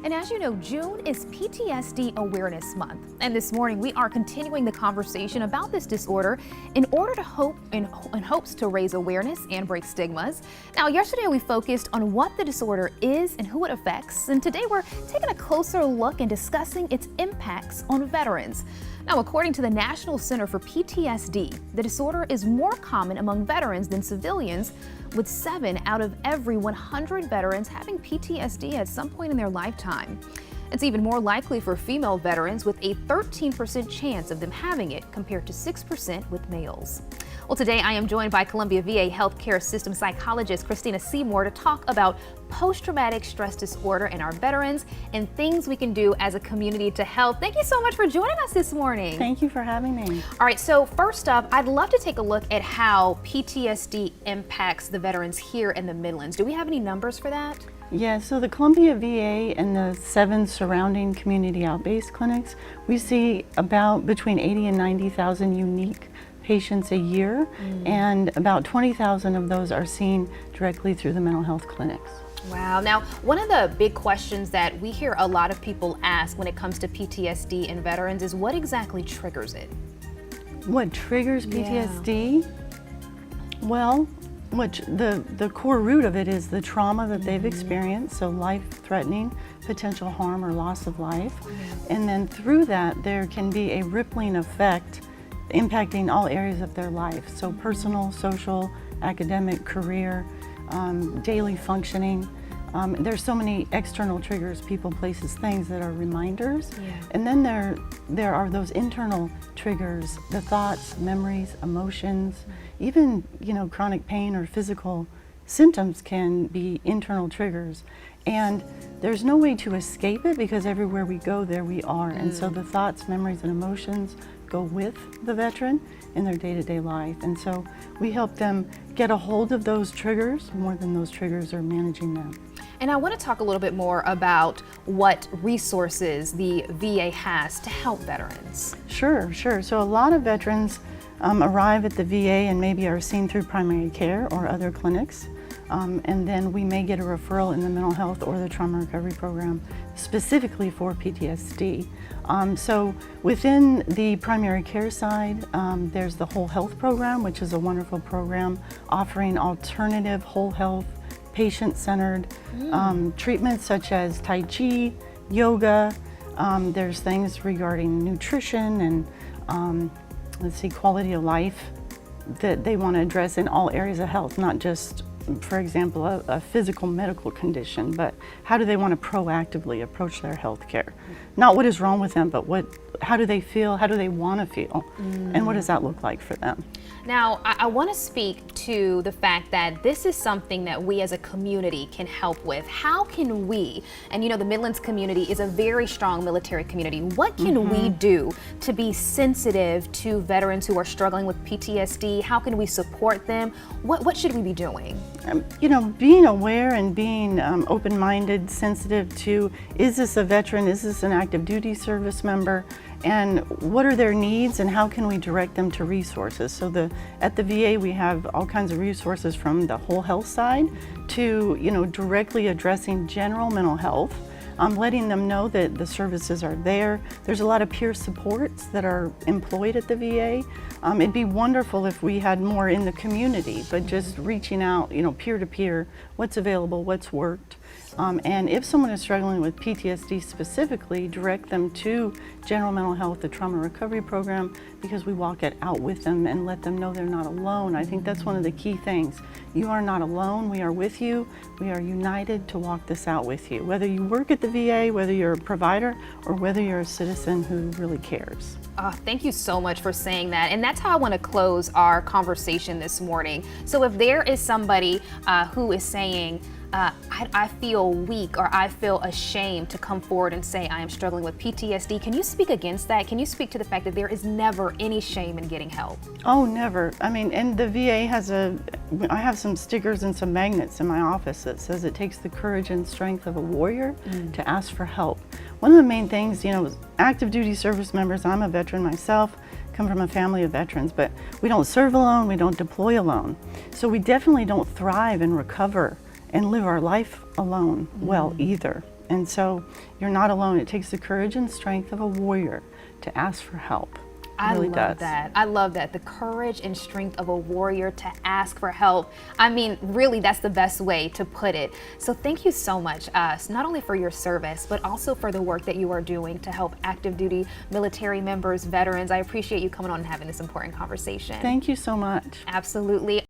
And as you know, June is PTSD Awareness Month. And this morning we are continuing the conversation about this disorder in hopes to raise awareness and break stigmas. Now, yesterday we focused on what the disorder is and who it affects. And today we're taking a closer look and discussing its impacts on veterans. Now, according to the National Center for PTSD, the disorder is more common among veterans than civilians, with 7 out of every 100 veterans having PTSD at some point in their lifetime. It's even more likely for female veterans, with a 13% chance of them having it compared to 6% with males. Well, today I am joined by Columbia VA Healthcare System psychologist Christina Seymour to talk about post-traumatic stress disorder in our veterans and things we can do as a community to help. Thank you so much for joining us this morning. Thank you for having me. All right, so first up, I'd love to take a look at how PTSD impacts the veterans here in the Midlands. Do we have any numbers for that? Yeah, so the Columbia VA and the 7 surrounding community out-based clinics, we see about between 80 and 90,000 unique patients a year, and about 20,000 of those are seen directly through the mental health clinics. Wow. Now, one of the big questions that we hear a lot of people ask when it comes to PTSD in veterans is what exactly triggers it? What triggers PTSD? Yeah. Well, the core root of it is the trauma that they've experienced, so life-threatening potential harm or loss of life. And then through that, there can be a rippling effect impacting all areas of their life. So personal, social, academic, career, daily functioning. There's so many external triggers, people, places, things that are reminders. And then there are those internal triggers, the thoughts, memories, emotions, even chronic pain or physical symptoms can be internal triggers. And there's no way to escape it because everywhere we go, there we are. And so the thoughts, memories, and emotions go with the veteran in their day-to-day life. And so we help them get a hold of those triggers more than those triggers are managing them. And I want to talk a little bit more about what resources the VA has to help veterans. Sure. So a lot of veterans arrive at the VA and maybe are seen through primary care or other clinics. And then we may get a referral in the mental health or the trauma recovery program specifically for PTSD. So within the primary care side, there's the whole health program, which is a wonderful program offering alternative whole health, patient-centered treatments such as Tai Chi, yoga. There's things regarding nutrition and quality of life that they want to address in all areas of health, not just, for example, a physical medical condition, but how do they want to proactively approach their health care? Not what is wrong with them, but how do they feel, how do they want to feel, and what does that look like for them? Now, I want to speak to the fact that this is something that we as a community can help with. How can we, and the Midlands community is a very strong military community, what can we do to be sensitive to veterans who are struggling with PTSD? How can we support them? What should we be doing? Being aware and being open-minded, sensitive to, is this a veteran, is this an active duty service member, and what are their needs and how can we direct them to resources? So at the VA we have all kinds of resources from the whole health side to directly addressing general mental health, letting them know that the services are there. There's a lot of peer supports that are employed at the VA. It'd be wonderful if we had more in the community, but just reaching out, peer to peer, what's available, what's worked. And if someone is struggling with PTSD specifically, direct them to general mental health, the trauma recovery program, because we walk it out with them and let them know they're not alone. I think that's one of the key things. You are not alone, we are with you, we are united to walk this out with you. Whether you work at the VA, whether you're a provider, or whether you're a citizen who really cares. Thank you so much for saying that. And that's how I want to close our conversation this morning. So if there is somebody who is saying, I feel weak or I feel ashamed to come forward and say I am struggling with PTSD, can you speak against that? Can you speak to the fact that there is never any shame in getting help? Oh, never. I mean, and the VA has I have some stickers and some magnets in my office that says it takes the courage and strength of a warrior to ask for help. One of the main things, active duty service members, I'm a veteran myself, come from a family of veterans, but we don't serve alone, we don't deploy alone. So we definitely don't thrive and recover and live our life alone well either. And so you're not alone. It takes the courage and strength of a warrior to ask for help. I really love does. that. I love that. The courage and strength of a warrior to ask for help. I mean, really, that's the best way to put it. So thank you so much, not only for your service, but also for the work that you are doing to help active duty military members, veterans. I appreciate you coming on and having this important conversation. Thank you so much. Absolutely.